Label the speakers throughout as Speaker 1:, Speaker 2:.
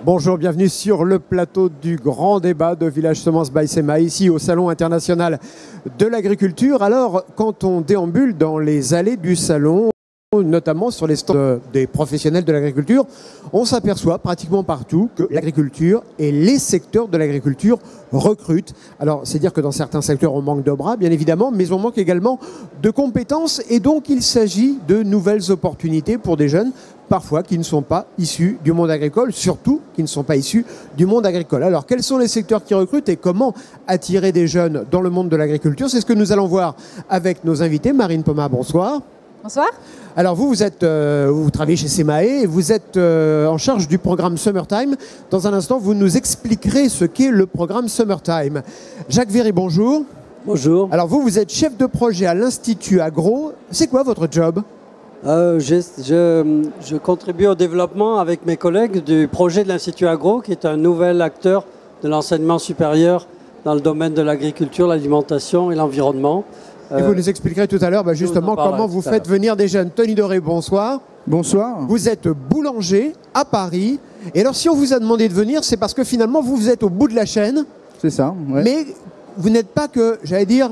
Speaker 1: Bonjour, bienvenue sur le plateau du grand débat de Village Semences by SEMA, ici au Salon international de l'agriculture. Alors, quand on déambule dans les allées du salon, notamment sur les stands des professionnels de l'agriculture, on s'aperçoit pratiquement partout que l'agriculture et les secteurs de l'agriculture recrutent. Alors, c'est dire que dans certains secteurs, on manque de bras, bien évidemment, mais on manque également de compétences. Et donc, il s'agit de nouvelles opportunités pour des jeunes, parfois qui ne sont pas issus du monde agricole, surtout qui ne sont pas issus du monde agricole. Alors, quels sont les secteurs qui recrutent et comment attirer des jeunes dans le monde de l'agriculture? C'est ce que nous allons voir avec nos invités. Marine Pomar, bonsoir.
Speaker 2: Bonsoir.
Speaker 1: Alors vous travaillez chez SEMAE et vous êtes en charge du programme Summertime. Dans un instant, vous nous expliquerez ce qu'est le programme Summertime. Jacques Véry, bonjour.
Speaker 3: Bonjour.
Speaker 1: Alors vous êtes chef de projet à l'Institut Agro. C'est quoi votre job?
Speaker 3: Je contribue au développement avec mes collègues du projet de l'Institut Agro, qui est un nouvel acteur de l'enseignement supérieur dans le domaine de l'agriculture, l'alimentation et l'environnement.
Speaker 1: Et vous nous expliquerez tout à l'heure justement comment vous faites venir des jeunes. Tony Doré, bonsoir.
Speaker 4: Bonsoir.
Speaker 1: Vous êtes boulanger à Paris. Et alors si on vous a demandé de venir, c'est parce que finalement vous êtes au bout de la chaîne.
Speaker 4: C'est ça, ouais.
Speaker 1: Mais vous n'êtes pas que, j'allais dire,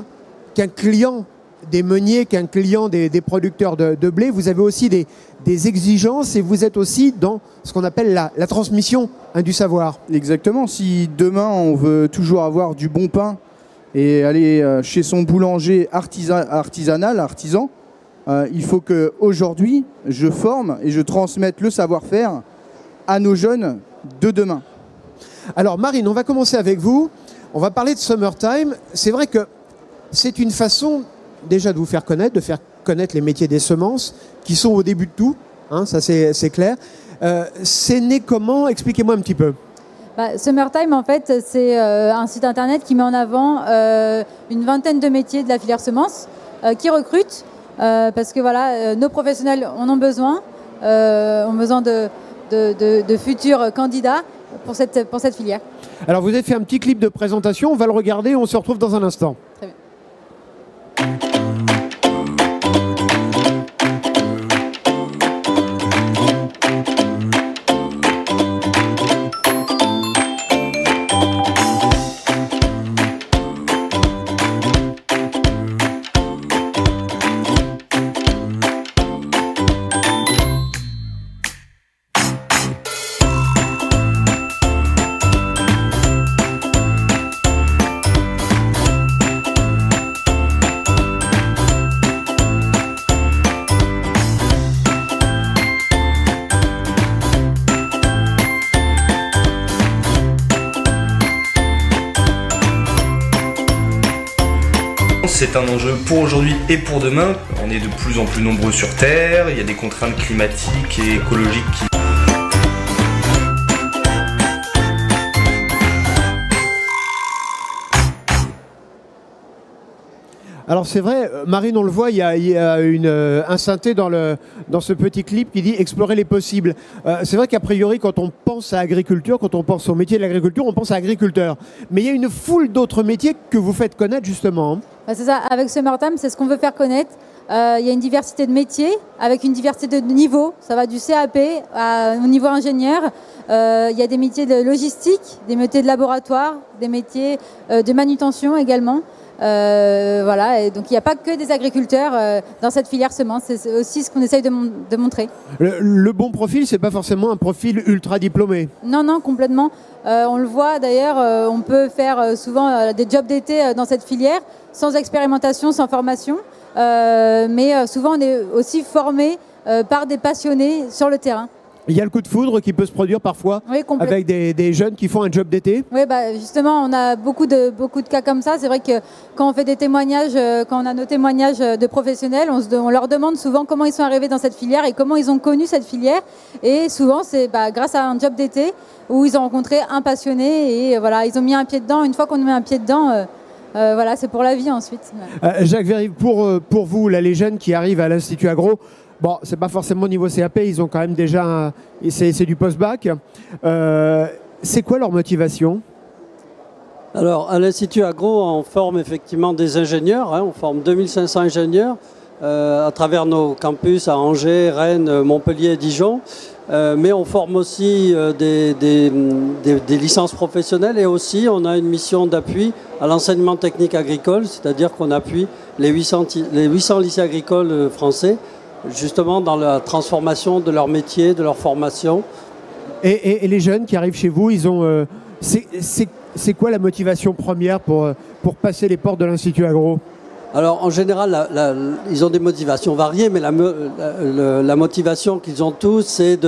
Speaker 1: qu'un client des meuniers, qu'un client des producteurs de blé. Vous avez aussi des exigences et vous êtes aussi dans ce qu'on appelle la transmission du savoir.
Speaker 4: Exactement. Si demain on veut toujours avoir du bon pain et aller chez son boulanger artisan, il faut qu'aujourd'hui, je forme et je transmette le savoir-faire à nos jeunes de demain.
Speaker 1: Alors Marine, on va commencer avec vous. On va parler de Summertime. C'est vrai que c'est une façon déjà de vous faire connaître les métiers des semences qui sont au début de tout. Hein, ça c'est clair. C'est né comment? Expliquez-moi un petit peu.
Speaker 2: Summertime, en fait, c'est un site internet qui met en avant une vingtaine de métiers de la filière semences qui recrutent parce que voilà, nos professionnels en ont besoin de futurs candidats pour cette filière.
Speaker 1: Alors vous avez fait un petit clip de présentation, on va le regarder, on se retrouve dans un instant.
Speaker 2: Très bien.
Speaker 5: C'est un enjeu pour aujourd'hui et pour demain. On est de plus en plus nombreux sur Terre, il y a des contraintes climatiques et écologiques qui...
Speaker 1: Alors c'est vrai, Marine, on le voit, il y a un synthé dans ce petit clip qui dit « Explorer les possibles ». C'est vrai qu'a priori, quand on pense à agriculture, quand on pense au métier de l'agriculture, on pense à agriculteur. Mais il y a une foule d'autres métiers que vous faites connaître justement.
Speaker 2: C'est ça, avec Summertime, c'est ce qu'on veut faire connaître. Il y a une diversité de métiers, avec une diversité de niveaux. Ça va du CAP au niveau ingénieur. Il y a des métiers de logistique, des métiers de laboratoire, des métiers de manutention également. Voilà, et donc il n'y a pas que des agriculteurs dans cette filière semences, c'est aussi ce qu'on essaye de montrer.
Speaker 1: Le bon profil, c'est pas forcément un profil ultra diplômé.
Speaker 2: Non, non, complètement. On le voit d'ailleurs, on peut faire souvent des jobs d'été dans cette filière, sans expérimentation, sans formation, mais souvent on est aussi formé par des passionnés sur le terrain.
Speaker 1: Il y a le coup de foudre qui peut se produire parfois, oui, avec des jeunes qui font un job d'été.
Speaker 2: Oui, justement, on a beaucoup de cas comme ça. C'est vrai que quand on fait des témoignages, quand on a nos témoignages de professionnels, on leur demande souvent comment ils sont arrivés dans cette filière et comment ils ont connu cette filière. Et souvent, c'est grâce à un job d'été où ils ont rencontré un passionné et voilà, ils ont mis un pied dedans. Une fois qu'on met un pied dedans, voilà, c'est pour la vie ensuite.
Speaker 1: Jacques Véry, pour vous, là, les jeunes qui arrivent à l'Institut Agro, bon, c'est pas forcément au niveau CAP, ils ont quand même déjà c'est du post-bac. C'est quoi leur motivation?
Speaker 3: Alors, à l'Institut Agro, on forme effectivement des ingénieurs, on forme 2500 ingénieurs à travers nos campus à Angers, Rennes, Montpellier et Dijon. Mais on forme aussi des licences professionnelles et aussi on a une mission d'appui à l'enseignement technique agricole, c'est-à-dire qu'on appuie les 800 lycées agricoles français justement dans la transformation de leur métier, de leur formation.
Speaker 1: Et les jeunes qui arrivent chez vous, ils ont, c'est quoi la motivation première pour passer les portes de l'Institut Agro ?
Speaker 3: Alors en général, ils ont des motivations variées, mais la motivation qu'ils ont tous, c'est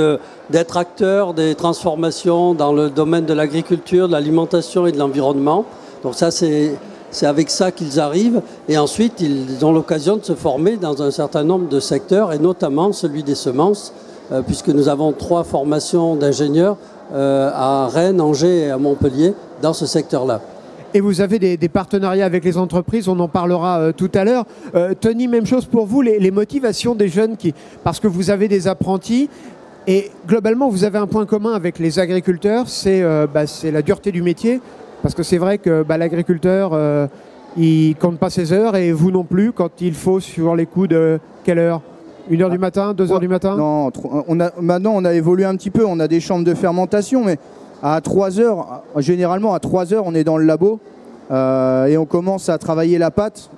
Speaker 3: d'être acteurs des transformations dans le domaine de l'agriculture, de l'alimentation et de l'environnement. Donc ça, c'est avec ça qu'ils arrivent. Et ensuite, ils ont l'occasion de se former dans un certain nombre de secteurs, et notamment celui des semences, puisque nous avons 3 formations d'ingénieurs à Rennes, Angers et à Montpellier dans ce secteur-là.
Speaker 1: Et vous avez des partenariats avec les entreprises, on en parlera tout à l'heure. Tony, même chose pour vous, les motivations des jeunes, parce que vous avez des apprentis, et globalement vous avez un point commun avec les agriculteurs, c'est la dureté du métier, parce que c'est vrai que l'agriculteur, il compte pas ses heures, et vous non plus, quand il faut sur les coups de quelle heure ? 1h du matin, 2h du matin ?
Speaker 4: Non, maintenant on a évolué un petit peu, on a des chambres de fermentation, mais à 3h, généralement à 3h, on est dans le labo et on commence à travailler la pâte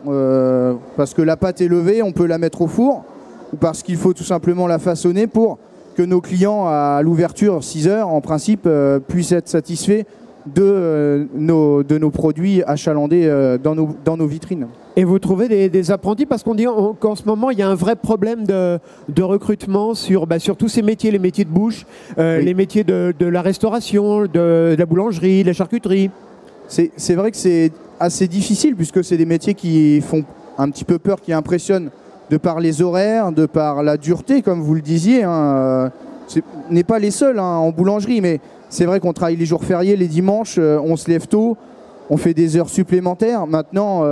Speaker 4: parce que la pâte est levée, on peut la mettre au four ou parce qu'il faut tout simplement la façonner pour que nos clients à l'ouverture 6h en principe puissent être satisfaits de nos produits achalandés dans nos vitrines.
Speaker 1: Et vous trouvez des apprentis, parce qu'on dit qu'en ce moment il y a un vrai problème de recrutement sur tous ces métiers, les métiers de bouche, oui. Les métiers de la restauration, de la boulangerie, de la charcuterie.
Speaker 4: C'est vrai que c'est assez difficile puisque c'est des métiers qui font un petit peu peur, qui impressionnent de par les horaires, de par la dureté, comme vous le disiez. Ce n'est pas les seuls en boulangerie, mais c'est vrai qu'on travaille les jours fériés, les dimanches, on se lève tôt, on fait des heures supplémentaires. Maintenant,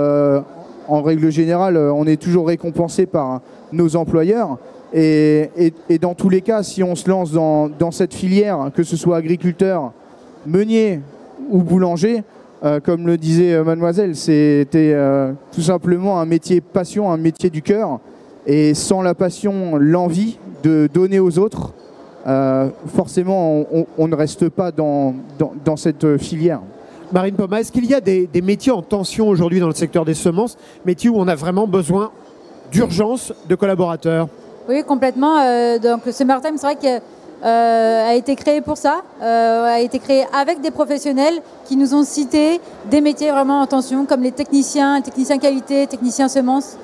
Speaker 4: en règle générale, on est toujours récompensé par nos employeurs. Et dans tous les cas, si on se lance dans cette filière, que ce soit agriculteur, meunier ou boulanger, comme le disait mademoiselle, c'était tout simplement un métier passion, un métier du cœur. Et sans la passion, l'envie de donner aux autres, forcément, on ne reste pas dans cette filière.
Speaker 1: Marine Poma, est-ce qu'il y a des métiers en tension aujourd'hui dans le secteur des semences, métiers où on a vraiment besoin d'urgence de collaborateurs ?
Speaker 2: Oui, complètement. Donc le Summertime, c'est vrai qu'a été créé pour ça, a été créé avec des professionnels qui nous ont cité des métiers vraiment en tension, comme les techniciens qualité, techniciens semences,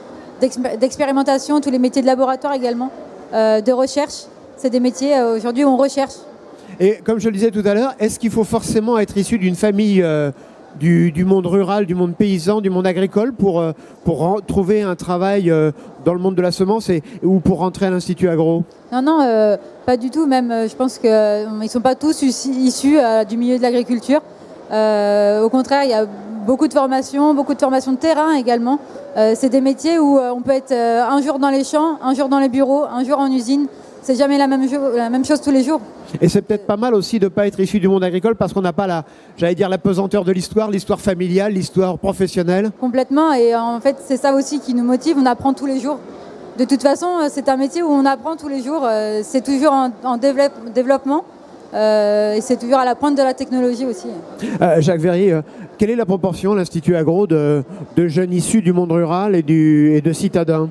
Speaker 2: d'expérimentation, tous les métiers de laboratoire également, de recherche. C'est des métiers aujourd'hui où on recherche.
Speaker 1: Et comme je le disais tout à l'heure, est-ce qu'il faut forcément être issu d'une famille du monde rural, du monde paysan, du monde agricole pour trouver un travail dans le monde de la semence ou pour rentrer à l'Institut Agro ?
Speaker 2: Non, pas du tout. Même, je pense qu'ils ne sont pas tous issus du milieu de l'agriculture. Au contraire, il y a beaucoup de formations de terrain également. C'est des métiers où on peut être un jour dans les champs, un jour dans les bureaux, un jour en usine. C'est jamais la même chose tous les jours.
Speaker 1: Et c'est peut-être pas mal aussi de ne pas être issu du monde agricole parce qu'on n'a pas la pesanteur de l'histoire familiale, l'histoire professionnelle.
Speaker 2: Complètement, et en fait c'est ça aussi qui nous motive, on apprend tous les jours. De toute façon, c'est un métier où on apprend tous les jours, c'est toujours en développement et c'est toujours à la pointe de la technologie aussi.
Speaker 1: Jacques Verrier, quelle est la proportion à l'Institut Agro de jeunes issus du monde rural et de citadins ?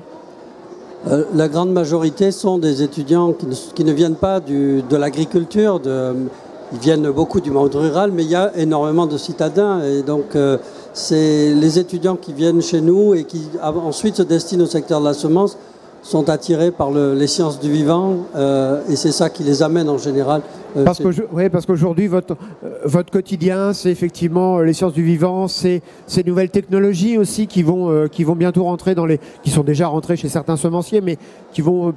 Speaker 3: La grande majorité sont des étudiants qui ne viennent pas de l'agriculture, ils viennent beaucoup du monde rural, mais il y a énormément de citadins. Et donc, c'est les étudiants qui viennent chez nous et qui ensuite se destinent au secteur de la semence sont attirés par les sciences du vivant et c'est ça qui les amène en général.
Speaker 1: Parce qu'aujourd'hui, votre quotidien, c'est effectivement les sciences du vivant, c'est ces nouvelles technologies aussi qui vont bientôt rentrer qui sont déjà rentrées chez certains semenciers, mais qui vont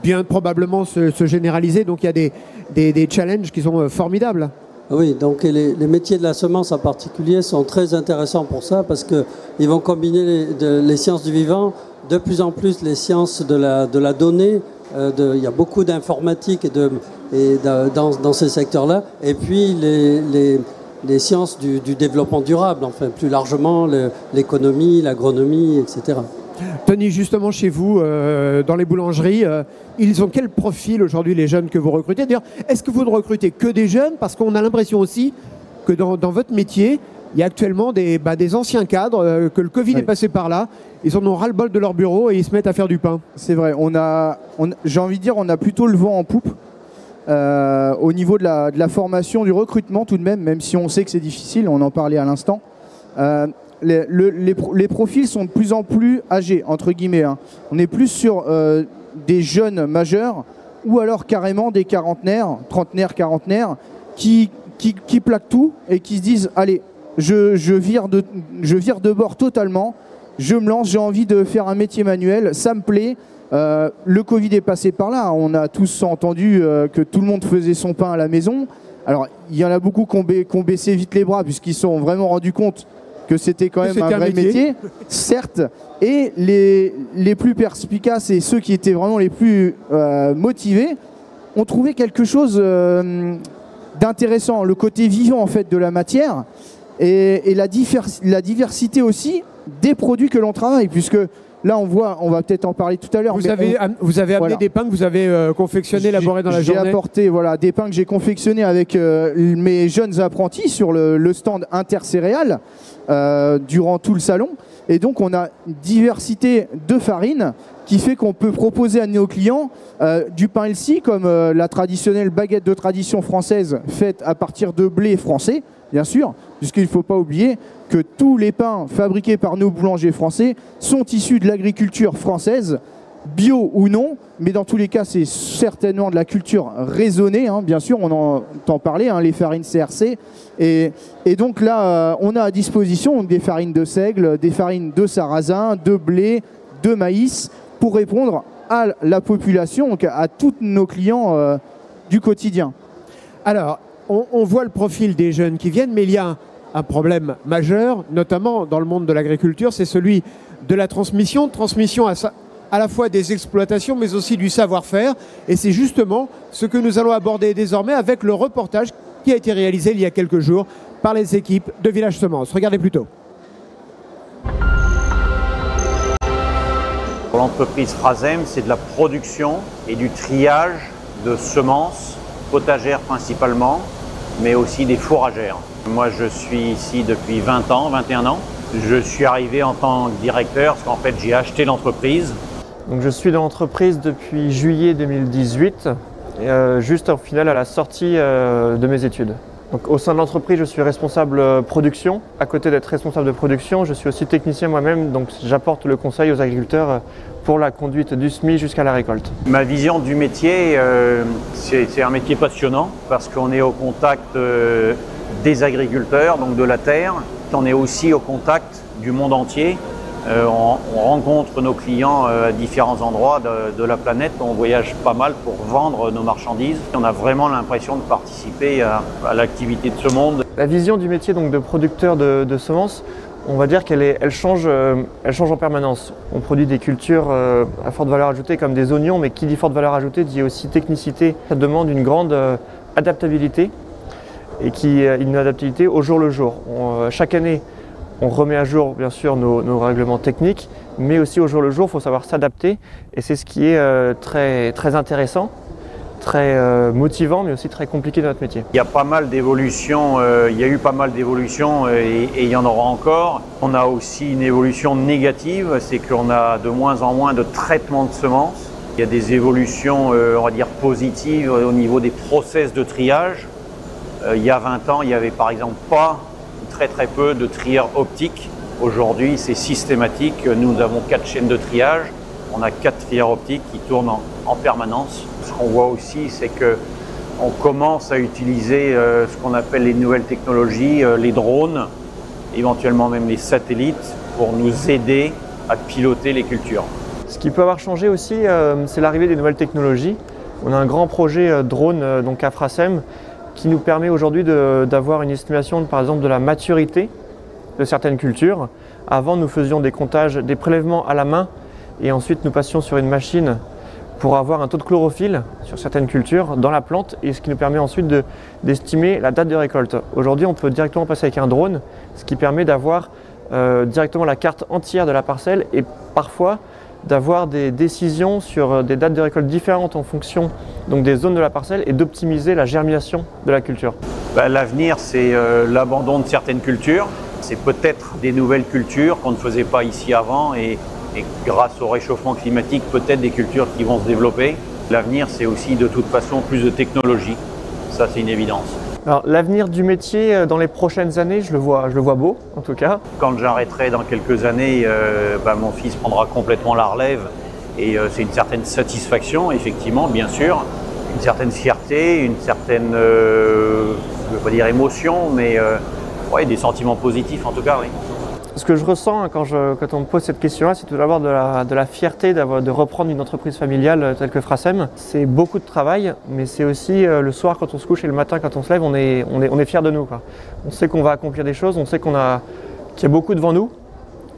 Speaker 1: bien probablement se généraliser. Donc il y a des challenges qui sont formidables.
Speaker 3: Oui, donc les métiers de la semence en particulier sont très intéressants pour ça parce qu'ils vont combiner les sciences du vivant, de plus en plus les sciences de la donnée. Il y a beaucoup d'informatique dans ces secteurs-là. Et puis les sciences du développement durable, enfin plus largement l'économie, l'agronomie, etc.
Speaker 1: Tony, justement chez vous, dans les boulangeries, ils ont quel profil aujourd'hui les jeunes que vous recrutez? D'ailleurs, est-ce que vous ne recrutez que des jeunes? Parce qu'on a l'impression aussi que dans votre métier, il y a actuellement des anciens cadres, que le Covid est passé par là, ils en ont ras-le-bol de leur bureau et ils se mettent à faire du pain.
Speaker 4: C'est vrai, j'ai envie de dire, on a plutôt le vent en poupe au niveau de la formation, du recrutement tout de même si on sait que c'est difficile, on en parlait à l'instant. Les profils sont de plus en plus âgés, entre guillemets. Hein. On est plus sur des jeunes majeurs ou alors carrément des quarantenaires, trentenaires, quarantenaires qui plaquent tout et qui se disent « Allez, je vire de bord totalement, je me lance, j'ai envie de faire un métier manuel, ça me plaît. » Le Covid est passé par là, on a tous entendu que tout le monde faisait son pain à la maison. Alors, il y en a beaucoup qui ont baissé vite les bras puisqu'ils se sont vraiment rendus compte que c'était quand même un vrai métier, certes. Et les plus perspicaces et ceux qui étaient vraiment les plus motivés ont trouvé quelque chose d'intéressant, le côté vivant en fait de la matière et la diversité aussi des produits que l'on travaille, puisque là on va peut-être en parler tout à l'heure.
Speaker 1: Vous avez amené des pains que vous avez confectionnés, élaborés dans la journée.
Speaker 4: J'ai apporté des pains que j'ai confectionnés avec mes jeunes apprentis sur le stand intercéréales durant tout le salon. Et donc on a une diversité de farines qui fait qu'on peut proposer à nos clients du pain healthy comme la traditionnelle baguette de tradition française faite à partir de blé français, bien sûr, puisqu'il ne faut pas oublier que tous les pains fabriqués par nos boulangers français sont issus de l'agriculture française, bio ou non, mais dans tous les cas c'est certainement de la culture raisonnée, hein, bien sûr, on entend parler, hein, les farines CRC, et donc là on a à disposition des farines de seigle, des farines de sarrasin, de blé, de maïs, pour répondre à la population, donc à tous nos clients du quotidien.
Speaker 1: Alors, on voit le profil des jeunes qui viennent, mais il y a un problème majeur, notamment dans le monde de l'agriculture, c'est celui de la transmission à la fois des exploitations, mais aussi du savoir-faire. Et c'est justement ce que nous allons aborder désormais avec le reportage qui a été réalisé il y a quelques jours par les équipes de Village Semences. Regardez plutôt.
Speaker 6: Pour l'entreprise Frasem, c'est de la production et du triage de semences, potagères principalement, mais aussi des fourragères. Moi, je suis ici depuis 21 ans. Je suis arrivé en tant que directeur, parce qu'en fait, j'ai acheté l'entreprise.
Speaker 7: Donc, je suis dans l'entreprise depuis juillet 2018, juste au final à la sortie de mes études. Donc, au sein de l'entreprise, je suis responsable production. À côté d'être responsable de production, je suis aussi technicien moi-même, donc j'apporte le conseil aux agriculteurs pour la conduite du semis jusqu'à la récolte.
Speaker 6: Ma vision du métier, c'est un métier passionnant parce qu'on est au contact des agriculteurs, donc de la terre. On est aussi au contact du monde entier. On rencontre nos clients à différents endroits de la planète. On voyage pas mal pour vendre nos marchandises. On a vraiment l'impression de participer à l'activité de ce monde.
Speaker 7: La vision du métier donc, de producteur de semences, on va dire qu'elle change en permanence. On produit des cultures à forte valeur ajoutée comme des oignons, mais qui dit forte valeur ajoutée dit aussi technicité. Ça demande une grande adaptabilité et une adaptabilité au jour le jour. Chaque année, on remet à jour bien sûr nos règlements techniques, mais aussi au jour le jour, il faut savoir s'adapter et c'est ce qui est très intéressant, très motivant, mais aussi très compliqué dans notre métier.
Speaker 6: Il y a pas mal d'évolutions, il y a eu pas mal d'évolutions et il y en aura encore. On a aussi une évolution négative, c'est qu'on a de moins en moins de traitement de semences. Il y a des évolutions, on va dire, positives au niveau des process de triage. Il y a 20 ans, il n'y avait par exemple pas très peu de trieurs optiques. Aujourd'hui, c'est systématique. Nous avons 4 chaînes de triage. On a 4 trieurs optiques qui tournent en permanence. Ce qu'on voit aussi, c'est qu'on commence à utiliser ce qu'on appelle les nouvelles technologies, les drones, éventuellement même les satellites, pour nous aider à piloter les cultures.
Speaker 7: Ce qui peut avoir changé aussi, c'est l'arrivée des nouvelles technologies. On a un grand projet drone donc à Frasem, qui nous permet aujourd'hui d'avoir une estimation par exemple de la maturité de certaines cultures. Avant, nous faisions des comptages, des prélèvements à la main et ensuite nous passions sur une machine pour avoir un taux de chlorophylle sur certaines cultures dans la plante et ce qui nous permet ensuite d'estimer la date de récolte. Aujourd'hui, on peut directement passer avec un drone, ce qui permet d'avoir directement la carte entière de la parcelle et parfois d'avoir des décisions sur des dates de récolte différentes en fonction donc des zones de la parcelle et d'optimiser la germination de la culture.
Speaker 6: L'avenir, c'est l'abandon de certaines cultures. C'est peut-être des nouvelles cultures qu'on ne faisait pas ici avant et grâce au réchauffement climatique, peut-être des cultures qui vont se développer. L'avenir, c'est aussi de toute façon plus de technologie. Ça, c'est une évidence.
Speaker 7: Alors l'avenir du métier dans les prochaines années, je le vois beau en tout cas.
Speaker 6: Quand j'arrêterai dans quelques années, mon fils prendra complètement la relève et c'est une certaine satisfaction, effectivement, bien sûr, une certaine fierté, une certaine, je ne veux pas dire émotion, mais des sentiments positifs en tout cas, oui.
Speaker 7: Ce que je ressens quand on me pose cette question-là, c'est tout d'abord de la fierté de reprendre une entreprise familiale telle que Frasem. C'est beaucoup de travail, mais c'est aussi le soir quand on se couche et le matin quand on se lève, on est fiers de nous, quoi. On sait qu'on va accomplir des choses, on sait qu'il y a beaucoup devant nous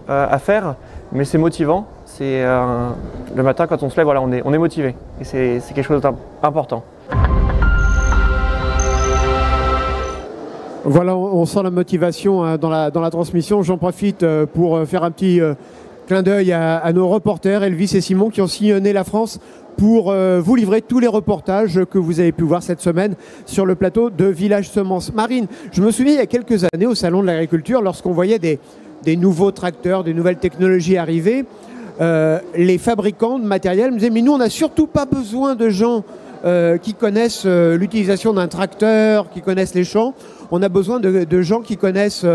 Speaker 7: à faire, mais c'est motivant. Le matin quand on se lève, voilà, on est motivé et c'est quelque chose d'important.
Speaker 1: Voilà, on sent la motivation dans la transmission. J'en profite pour faire un petit clin d'œil à nos reporters, Elvis et Simon, qui ont sillonné la France pour vous livrer tous les reportages que vous avez pu voir cette semaine sur le plateau de Village Semences. Marine, je me souviens il y a quelques années au Salon de l'Agriculture, lorsqu'on voyait des nouveaux tracteurs, des nouvelles technologies arriver, les fabricants de matériel me disaient « mais nous, on n'a surtout pas besoin de gens qui connaissent l'utilisation d'un tracteur, qui connaissent les champs. On a besoin de gens qui connaissent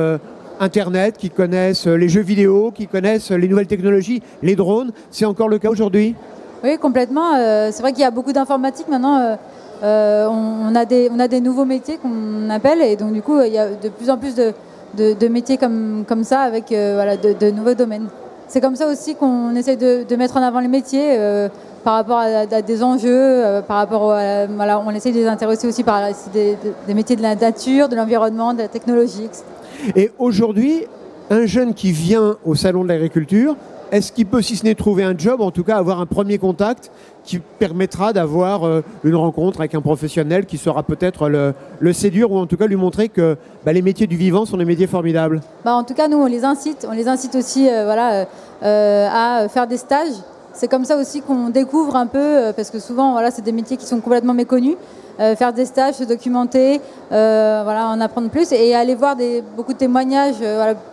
Speaker 1: Internet, qui connaissent les jeux vidéo, qui connaissent les nouvelles technologies, les drones. » C'est encore le cas aujourd'hui ?
Speaker 2: Oui, complètement. C'est vrai qu'il y a beaucoup d'informatique maintenant. On a des nouveaux métiers qu'on appelle et donc du coup, il y a de plus en plus de métiers comme ça avec de nouveaux domaines. C'est comme ça aussi qu'on essaie de mettre en avant les métiers par rapport à des enjeux, par rapport on essaie de les intéresser aussi par des métiers de la nature, de l'environnement, de la technologie, etc.
Speaker 1: Et aujourd'hui, un jeune qui vient au Salon de l'Agriculture, est-ce qu'il peut, si ce n'est trouver un job, en tout cas avoir un premier contact qui permettra d'avoir une rencontre avec un professionnel qui saura peut-être le séduire ou en tout cas lui montrer que les métiers du vivant sont des métiers formidables?
Speaker 2: En tout cas, nous, on les incite aussi à faire des stages. C'est comme ça aussi qu'on découvre un peu, parce que souvent, c'est des métiers qui sont complètement méconnus. Faire des stages, se documenter, en apprendre plus et aller voir beaucoup de témoignages.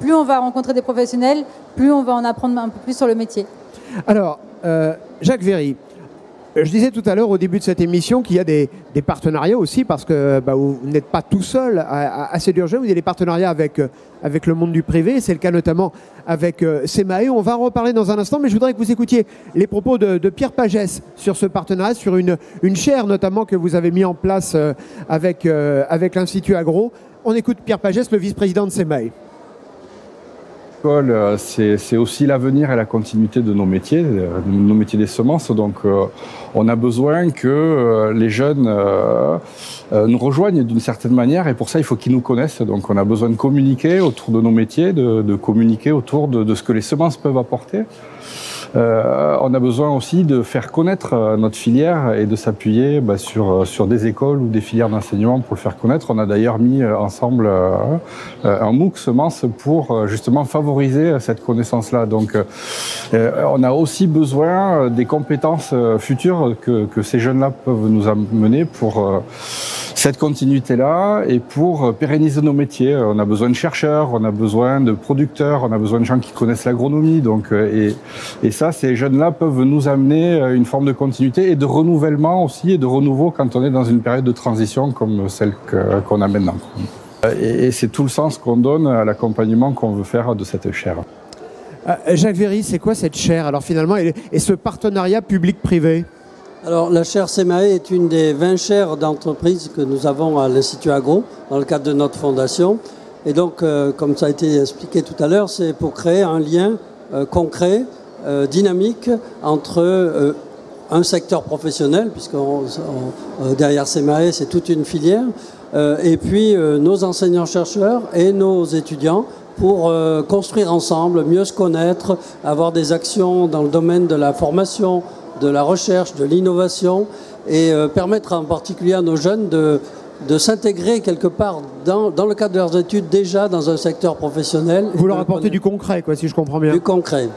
Speaker 2: Plus on va rencontrer des professionnels, plus on va en apprendre un peu plus sur le métier.
Speaker 1: Alors, Jacques Véry, je disais tout à l'heure au début de cette émission qu'il y a des partenariats aussi parce que vous n'êtes pas tout seul à séduire jeunes, vous avez des partenariats avec le monde du privé, c'est le cas notamment avec SEMAE. On va en reparler dans un instant, mais je voudrais que vous écoutiez les propos de Pierre Pagès sur ce partenariat, sur une chaire notamment que vous avez mis en place avec l'Institut Agro. On écoute Pierre Pagès, le vice-président de SEMAE.
Speaker 8: C'est aussi l'avenir et la continuité de nos métiers des semences. Donc, on a besoin que les jeunes nous rejoignent d'une certaine manière et pour ça, il faut qu'ils nous connaissent. Donc, on a besoin de communiquer autour de nos métiers, de communiquer autour de ce que les semences peuvent apporter. On a besoin aussi de faire connaître notre filière et de s'appuyer sur des écoles ou des filières d'enseignement pour le faire connaître. On a d'ailleurs mis ensemble un MOOC semences pour justement favoriser cette connaissance-là. Donc, on a aussi besoin des compétences futures que ces jeunes-là peuvent nous amener pour cette continuité-là et pour pérenniser nos métiers. On a besoin de chercheurs, on a besoin de producteurs, on a besoin de gens qui connaissent l'agronomie. Donc, et ça, ces jeunes-là peuvent nous amener une forme de continuité et de renouvellement aussi et de renouveau quand on est dans une période de transition comme celle qu'on a maintenant. Et c'est tout le sens qu'on donne à l'accompagnement qu'on veut faire de cette chaire.
Speaker 1: Jacques Véry, c'est quoi cette chaire alors finalement et ce partenariat public-privé?
Speaker 3: Alors, la chaire SEMAE est une des 20 chaires d'entreprise que nous avons à l'Institut Agro dans le cadre de notre fondation. Et donc, comme ça a été expliqué tout à l'heure, c'est pour créer un lien concret, dynamique entre un secteur professionnel, puisque derrière SEMAE, c'est toute une filière, et puis nos enseignants-chercheurs et nos étudiants pour construire ensemble, mieux se connaître, avoir des actions dans le domaine de la formation, de la recherche, de l'innovation et permettre en particulier à nos jeunes de s'intégrer quelque part dans le cadre de leurs études déjà dans un secteur professionnel.
Speaker 1: Vous leur apportez du concret, quoi, si je comprends bien.
Speaker 3: Du concret,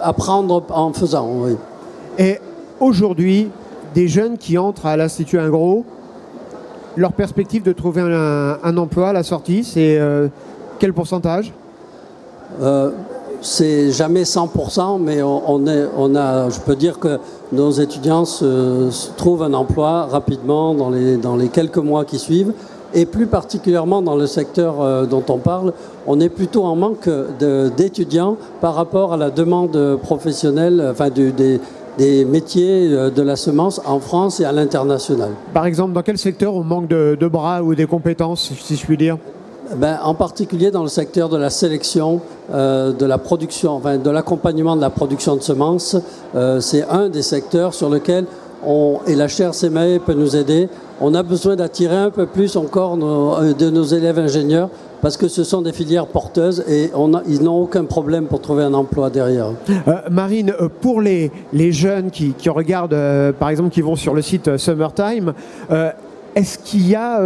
Speaker 3: apprendre en faisant, oui.
Speaker 1: Et aujourd'hui, des jeunes qui entrent à l'Institut Ingros, leur perspective de trouver un emploi à la sortie, c'est quel pourcentage?
Speaker 3: C'est jamais 100%, mais je peux dire que nos étudiants se trouvent un emploi rapidement dans les quelques mois qui suivent. Et plus particulièrement dans le secteur dont on parle, on est plutôt en manque d'étudiants par rapport à la demande professionnelle, enfin des métiers de la semence en France et à l'international.
Speaker 1: Par exemple, dans quel secteur on manque de bras ou des compétences, si je puis dire?
Speaker 3: En particulier dans le secteur de la sélection, de la production, enfin de l'accompagnement de la production de semences. C'est un des secteurs sur lequel et la chaire CMAE peut nous aider. On a besoin d'attirer un peu plus encore de nos élèves ingénieurs parce que ce sont des filières porteuses et ils n'ont aucun problème pour trouver un emploi derrière.
Speaker 1: Marine, pour les jeunes qui regardent, par exemple, qui vont sur le site Summertime, est-ce qu'il y a...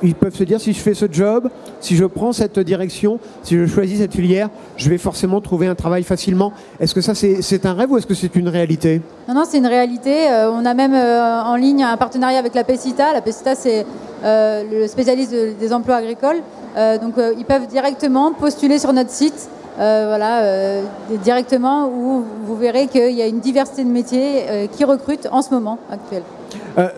Speaker 1: ils peuvent se dire, si je fais ce job, si je prends cette direction, si je choisis cette filière, je vais forcément trouver un travail facilement. Est-ce que ça, c'est un rêve ou est-ce que c'est une réalité?
Speaker 2: Non, c'est une réalité. On a même en ligne un partenariat avec la PECITA. La PECITA, c'est le spécialiste des emplois agricoles. Donc, ils peuvent directement postuler sur notre site. Directement, où vous verrez qu'il y a une diversité de métiers qui recrutent en ce moment actuel.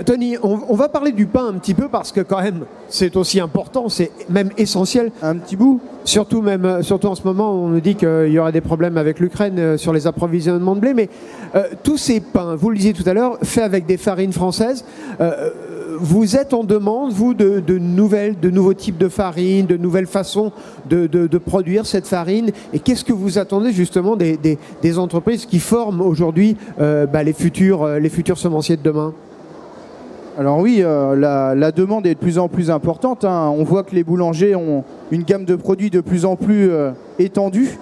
Speaker 1: Tony, on va parler du pain un petit peu parce que quand même c'est aussi important, c'est même essentiel.
Speaker 4: Un petit bout.
Speaker 1: Surtout en ce moment, on nous dit qu'il y aura des problèmes avec l'Ukraine sur les approvisionnements de blé, mais tous ces pains, vous le disiez tout à l'heure, faits avec des farines françaises, vous êtes en demande, vous, de nouveaux types de farines, de nouvelles façons de produire cette farine. Et qu'est-ce que vous attendez justement des entreprises qui forment aujourd'hui les futurs semenciers de demain?
Speaker 4: Alors oui, la demande est de plus en plus importante. On voit que les boulangers ont une gamme de produits de plus en plus étendue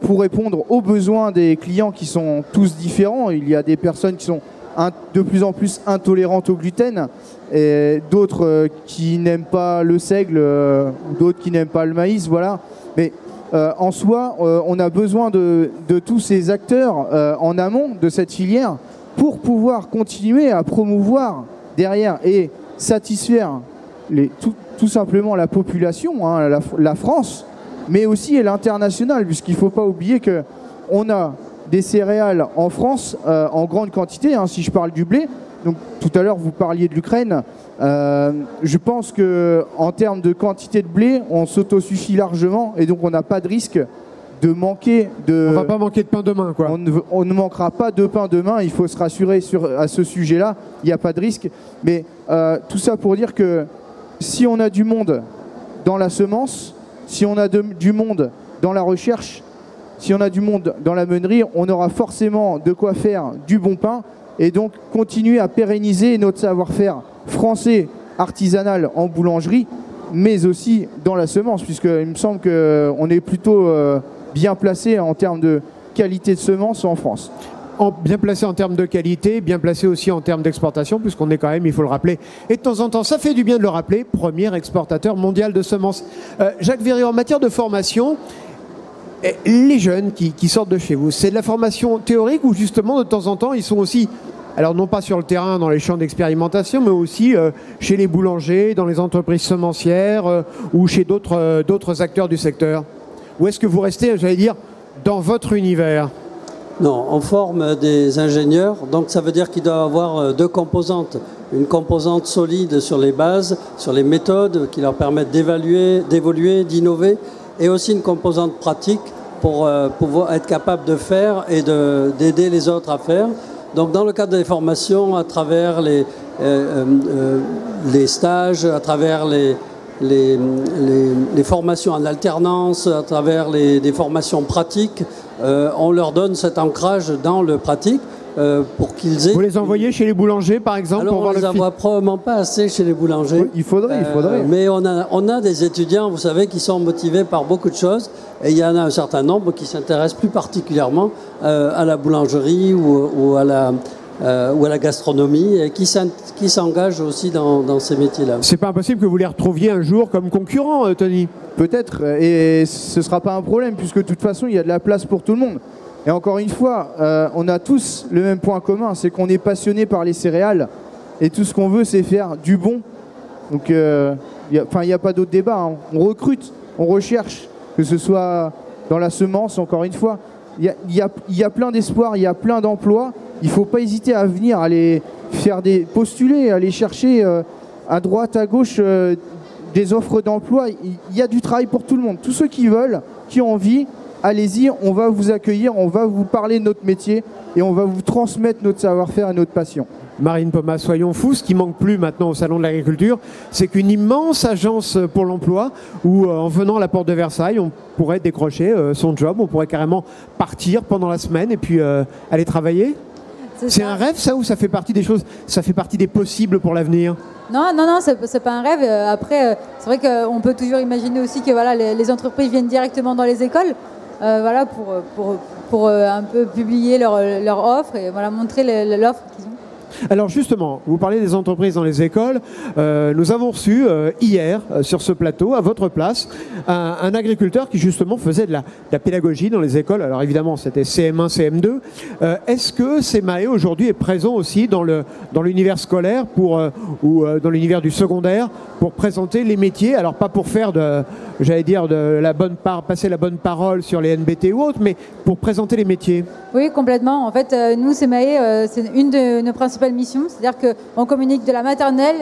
Speaker 4: pour répondre aux besoins des clients qui sont tous différents. Il y a des personnes qui sont de plus en plus intolérantes au gluten, et d'autres qui n'aiment pas le seigle, d'autres qui n'aiment pas le maïs, voilà. Mais en soi, on a besoin de tous ces acteurs en amont de cette filière pour pouvoir continuer à promouvoir derrière et satisfaire tout simplement la population, la France, mais aussi l'international, puisqu'il ne faut pas oublier qu'on a des céréales en France en grande quantité, si je parle du blé. Donc tout à l'heure vous parliez de l'Ukraine. Je pense qu'en termes de quantité de blé, on s'autosuffit largement et donc on n'a pas de risque de manquer de...
Speaker 1: On va pas manquer de pain demain, quoi.
Speaker 4: On ne manquera pas de pain demain, il faut se rassurer à ce sujet-là, il n'y a pas de risque. Mais tout ça pour dire que si on a du monde dans la semence, si on a du monde dans la recherche, si on a du monde dans la meunerie, on aura forcément de quoi faire du bon pain et donc continuer à pérenniser notre savoir-faire français artisanal en boulangerie, mais aussi dans la semence, puisqu'il me semble qu'on est plutôt bien placé en termes de qualité de semence en France.
Speaker 1: Bien placé en termes de qualité, bien placé aussi en termes d'exportation, puisqu'on est quand même, il faut le rappeler, et de temps en temps, ça fait du bien de le rappeler, premier exportateur mondial de semences. Jacques Verrier, en matière de formation, les jeunes qui sortent de chez vous, c'est de la formation théorique ou justement de temps en temps ils sont aussi, alors non pas sur le terrain dans les champs d'expérimentation, mais aussi chez les boulangers, dans les entreprises semencières ou chez d'autres acteurs du secteur? Ou est-ce que vous restez, j'allais dire, dans votre univers?
Speaker 3: Non, on forme des ingénieurs, donc ça veut dire qu'il doit avoir deux composantes. Une composante solide sur les bases, sur les méthodes qui leur permettent d'évoluer, d'innover, et aussi une composante pratique pour pouvoir être capable de faire et d'aider les autres à faire. Donc dans le cadre des formations, à travers les stages, à travers les formations en alternance, à travers des formations pratiques, on leur donne cet ancrage dans le pratique pour qu'ils aient...
Speaker 1: Vous les envoyez chez les boulangers, par exemple?
Speaker 3: Alors, on ne les envoie probablement pas assez chez les boulangers.
Speaker 4: Il faudrait.
Speaker 3: Mais on a des étudiants, vous savez, qui sont motivés par beaucoup de choses. Et il y en a un certain nombre qui s'intéressent plus particulièrement à la boulangerie ou à ou à la gastronomie, et qui s'engagent aussi dans ces métiers-là.
Speaker 1: C'est pas impossible que vous les retrouviez un jour comme concurrents, Tony?
Speaker 4: Peut-être, et ce ne sera pas un problème, puisque de toute façon, il y a de la place pour tout le monde. Et encore une fois, on a tous le même point commun, c'est qu'on est passionné par les céréales, et tout ce qu'on veut, c'est faire du bon. Donc, il n'y a pas d'autre débat, hein. On recrute, on recherche, que ce soit dans la semence, encore une fois. Il y a plein d'espoir, il y a plein d'emplois. Il ne faut pas hésiter à venir, aller faire postuler, aller chercher à droite, à gauche des offres d'emploi. Il y a du travail pour tout le monde. Tous ceux qui veulent, qui ont envie, allez-y, on va vous accueillir, on va vous parler de notre métier et on va vous transmettre notre savoir-faire et notre passion.
Speaker 1: Marine Pomas, soyons fous, ce qui manque plus maintenant au Salon de l'Agriculture, c'est qu'une immense agence pour l'emploi où en venant à la porte de Versailles, on pourrait décrocher son job, on pourrait carrément partir pendant la semaine et puis aller travailler. C'est un rêve ça, ou ça fait partie des choses, ça fait partie des possibles pour l'avenir?
Speaker 2: Non, c'est pas un rêve. Après, c'est vrai qu'on peut toujours imaginer aussi que voilà, les entreprises viennent directement dans les écoles, voilà, pour un peu publier leur offre et voilà, montrer l'offre qu'ils ont.
Speaker 1: Alors justement, vous parlez des entreprises dans les écoles. Nous avons reçu hier sur ce plateau, à votre place, un agriculteur qui justement faisait de la pédagogie dans les écoles. Alors évidemment, c'était CM1, CM2. Est-ce que CEMAE aujourd'hui est présent aussi dans l'univers scolaire ou dans l'univers du secondaire pour présenter les métiers? Alors pas pour faire passer la bonne parole sur les NBT ou autres, mais pour présenter les métiers.
Speaker 2: Oui, complètement. En fait, nous, CEMAE, c'est une de nos principales missions. C'est-à-dire qu'on communique de la maternelle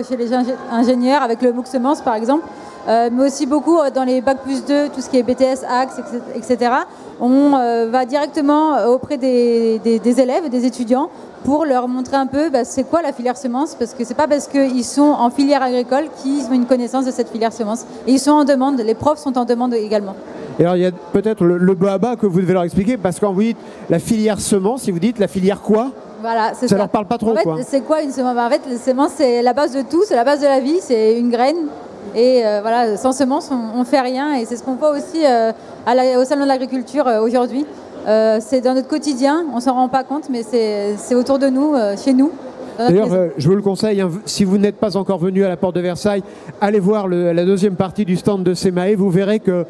Speaker 2: chez les ingénieurs avec le MOOC Semence, par exemple, mais aussi beaucoup dans les Bac+2, tout ce qui est BTS, AXE, etc. On va directement auprès des élèves, des étudiants, pour leur montrer un peu c'est quoi la filière semence, parce que c'est pas parce qu'ils sont en filière agricole qu'ils ont une connaissance de cette filière semence. Et ils sont en demande, les profs sont en demande également.
Speaker 1: Et alors il y a peut-être le bas que vous devez leur expliquer, parce que quand vous dites la filière semence, si vous dites la filière quoi?
Speaker 2: Voilà, c'est ça.
Speaker 1: Ça leur parle pas trop,
Speaker 2: en fait,
Speaker 1: quoi.
Speaker 2: C'est quoi une semence? En fait, la semence, c'est la base de tout, c'est la base de la vie, c'est une graine. Et voilà, sans semence, on fait rien. Et c'est ce qu'on voit aussi au Salon de l'Agriculture aujourd'hui. C'est dans notre quotidien, on s'en rend pas compte, mais c'est autour de nous, chez nous.
Speaker 1: D'ailleurs, je vous le conseille, hein, si vous n'êtes pas encore venu à la porte de Versailles, allez voir la deuxième partie du stand de CEMAE. Vous verrez que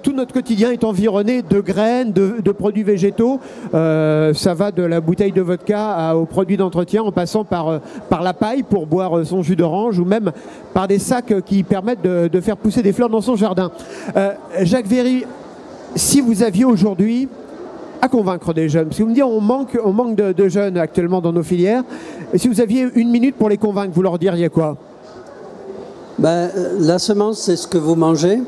Speaker 1: tout notre quotidien est environné de graines, de produits végétaux. Ça va de la bouteille de vodka aux produits d'entretien, en passant par la paille pour boire son jus d'orange, ou même par des sacs qui permettent de faire pousser des fleurs dans son jardin. Jacques Véry, si vous aviez aujourd'hui à convaincre des jeunes, parce que vous me dites on manque de jeunes actuellement dans nos filières, et si vous aviez une minute pour les convaincre, vous leur diriez quoi?
Speaker 3: La semence, c'est ce que vous mangez,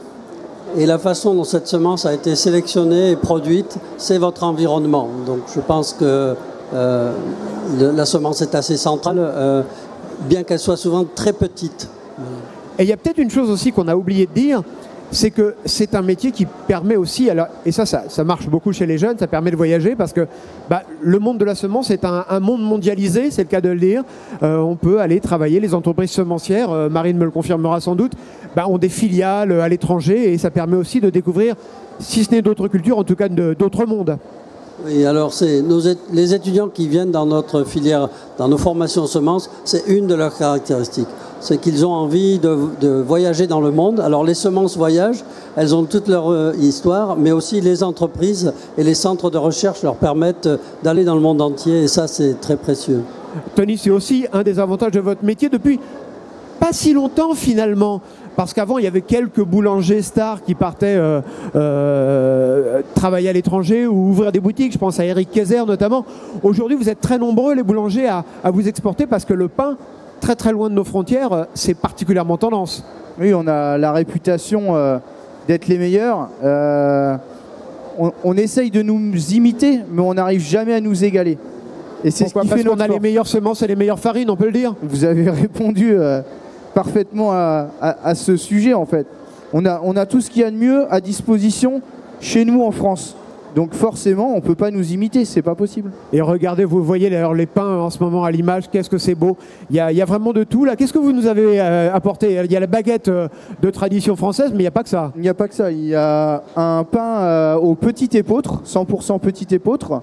Speaker 3: et la façon dont cette semence a été sélectionnée et produite, c'est votre environnement. Donc je pense que la semence est assez centrale, bien qu'elle soit souvent très petite.
Speaker 1: Et il y a peut-être une chose aussi qu'on a oublié de dire, c'est que c'est un métier qui permet aussi, et ça marche beaucoup chez les jeunes, ça permet de voyager, parce que le monde de la semence est un monde mondialisé, c'est le cas de le dire. On peut aller travailler, les entreprises semencières, Marine me le confirmera sans doute, ont des filiales à l'étranger, et ça permet aussi de découvrir, si ce n'est d'autres cultures, en tout cas d'autres mondes.
Speaker 3: Oui, alors les étudiants qui viennent dans notre filière, dans nos formations semences, c'est une de leurs caractéristiques. C'est qu'ils ont envie de voyager dans le monde. Alors les semences voyagent, elles ont toute leur histoire, mais aussi les entreprises et les centres de recherche leur permettent d'aller dans le monde entier, et ça c'est très précieux.
Speaker 1: Tony, c'est aussi un des avantages de votre métier depuis pas si longtemps finalement. Parce qu'avant, il y avait quelques boulangers stars qui partaient travailler à l'étranger ou ouvrir des boutiques. Je pense à Eric Kayser notamment. Aujourd'hui, vous êtes très nombreux, les boulangers, à vous exporter, parce que le pain, très très loin de nos frontières, c'est particulièrement tendance.
Speaker 4: Oui, on a la réputation d'être les meilleurs. On essaye de nous imiter, mais on n'arrive jamais à nous égaler. Et c'est
Speaker 1: pourquoi? Parce qu'on a les meilleures semences et les meilleures farines, on peut le dire.
Speaker 4: Vous avez répondu parfaitement à ce sujet, en fait. On a tout ce qu'il y a de mieux à disposition chez nous en France. Donc forcément, on ne peut pas nous imiter, c'est pas possible.
Speaker 1: Et regardez, vous voyez d'ailleurs les pains en ce moment à l'image, qu'est-ce que c'est beau. Il y a vraiment de tout là. Qu'est-ce que vous nous avez apporté? Il y a la baguette de tradition française, mais il n'y a pas que ça.
Speaker 4: Il n'y a pas que ça. Il y a un pain au petit épeautre, 100% petit épeautre,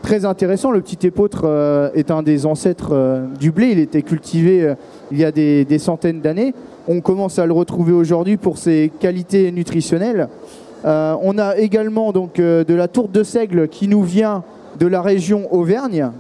Speaker 4: Très intéressant. Le petit épeautre est un des ancêtres du blé. Il était cultivé il y a des centaines d'années. On commence à le retrouver aujourd'hui pour ses qualités nutritionnelles. On a également de la tourte de seigle qui nous vient de la région Auvergne.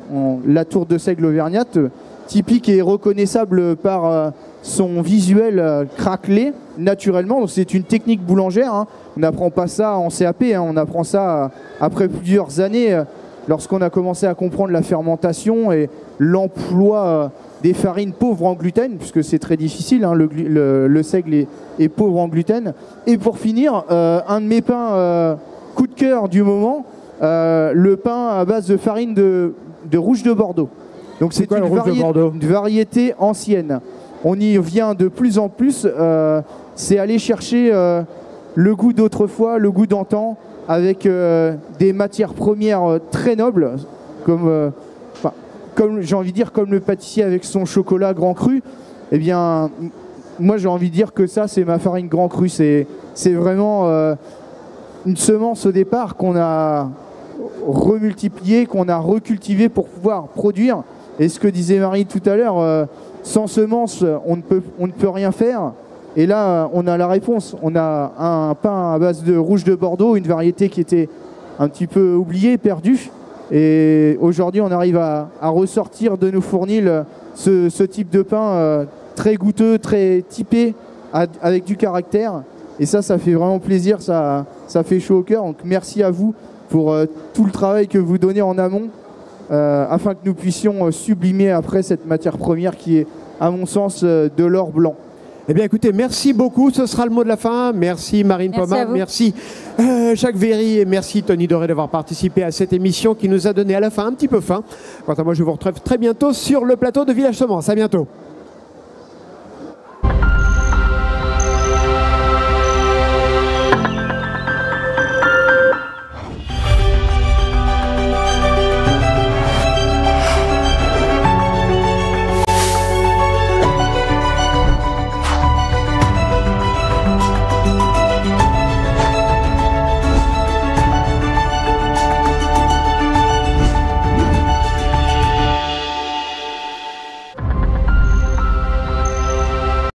Speaker 4: La tourte de seigle auvergnate, typique et reconnaissable par son visuel craquelé naturellement. C'est une technique boulangère. Hein. On n'apprend pas ça en CAP, hein. On apprend ça après plusieurs années lorsqu'on a commencé à comprendre la fermentation et l'emploi des farines pauvres en gluten, puisque c'est très difficile, hein. Le seigle est pauvre en gluten. Et pour finir, un de mes pains coup de cœur du moment, le pain à base de farine de rouge de Bordeaux. Donc c'est une variété ancienne. On y vient de plus en plus. C'est aller chercher le goût d'autrefois, le goût d'antan, avec des matières premières très nobles, comme j'ai envie de dire, comme le pâtissier avec son chocolat grand cru. Eh bien, moi j'ai envie de dire que ça, c'est ma farine grand cru. C'est vraiment une semence au départ qu'on a remultipliée, qu'on a recultivée pour pouvoir produire. Et ce que disait Marie tout à l'heure, sans semence, on ne peut rien faire. Et là, on a la réponse. On a un pain à base de rouge de Bordeaux, une variété qui était un petit peu oubliée, perdue. Et aujourd'hui, on arrive à ressortir de nos fournils ce type de pain très goûteux, très typé, avec du caractère. Et ça fait vraiment plaisir, ça fait chaud au cœur. Donc merci à vous pour tout le travail que vous donnez en amont, afin que nous puissions sublimer après cette matière première qui est, à mon sens, de l'or blanc.
Speaker 1: Eh bien écoutez, merci beaucoup, ce sera le mot de la fin. Merci Marine Pomade, merci Jacques Véry et merci Tony Doré d'avoir participé à cette émission qui nous a donné à la fin un petit peu faim. Quant à moi, je vous retrouve très bientôt sur le plateau de Village Semence. À bientôt.